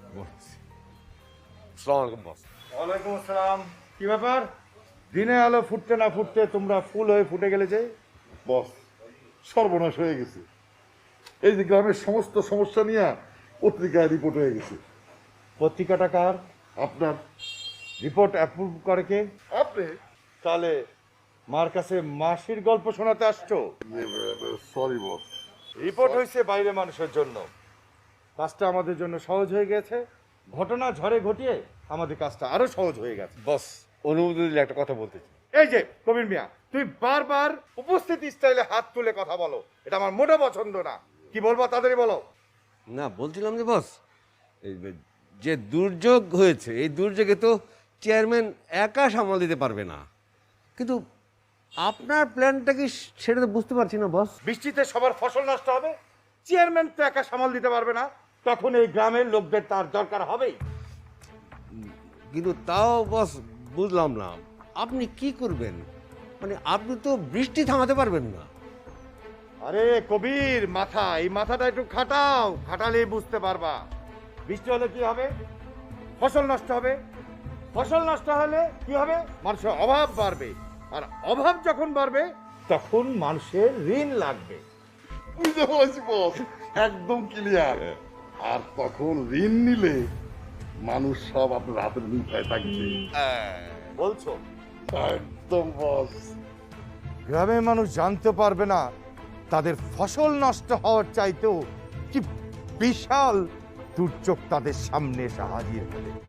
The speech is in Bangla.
আসসালামু আলাইকুম বস। ওয়ালাইকুম আসসালাম। কি ব্যাপার, দিনে আলো ফুটতে না ফুটতে তোমরা ফুল হয়ে ফুটে গেলে যে? বস, সর্বনাশ হয়ে গেছে। এই যে গ্রামের সমস্ত সমস্যা নিয়ে পত্রিকায় রিপোর্ট হয়ে গেছে। পত্রিকাটা কার? আপনার। রিপোর্ট অ্যাপ্রুভ করে কে? আপনি? তাহলে মার কাছে মাসির গল্প শোনাতে আসছো? Sorry boss. রিপোর্ট হয়েছে বাইরে মানুষের জন্য, কাজটা আমাদের জন্য সহজ হয়ে গেছে। ঘটনা ঝড়ে ঘটিয়ে আমাদের কাজটা আরো সহজ হয়ে গেছে। বস, অনুমতি দিলে একটা কথা বলতে চাই। এই যে কবির মিয়া, তুমি বারবার উপস্থিতি স্টাইলে হাত তুলে কথা বলো, এটা আমার মোটা পছন্দ না। কি বলবো তাড়াতাড়ি বলো। না, বলছিলাম যে বস, এই যে দুর্যোগ হয়েছে, এই দুর্যোগে তো চেয়ারম্যান একা সামাল দিতে পারবে না, কিন্তু আপনার প্ল্যানটা কি সেটা তো বুঝতে পারছি না বস। বৃষ্টিতে সবার ফসল নষ্ট হবে, চেয়ারম্যান তো একা সামাল দিতে পারবে না, তখন এই গ্রামের লোকদের তার দরকার হবেই। কিন্তু তাও বস বুঝলাম না, আপনি কি করবেন? মানে আপনি তো বৃষ্টি থামাতে পারবেন না। আরে কবির মাথা, এই মাথাটা একটু খাটাও, খাটালেই বুঝতে পারবা। বৃষ্টি হলে কি হবে? ফসল নষ্ট হবে। ফসল নষ্ট হলে কি হবে? মানুষের অভাব বাড়বে, আর অভাব যখন বাড়বে তখন মানুষের ঋণ লাগবে। বুঝতে পারছি বস, একদম ক্লিয়ার। আর তখন ঋণ নিলে মানুষ সব আপনার হাতের মুঠায় থাকবে। বলছো? একদম বস। গ্রামের মানুষ জানতে পারবে না তাদের ফসল নষ্ট হওয়ার চাইতেও কি বিশাল দুর্যোগ তাদের সামনে এসে হাজির হবে।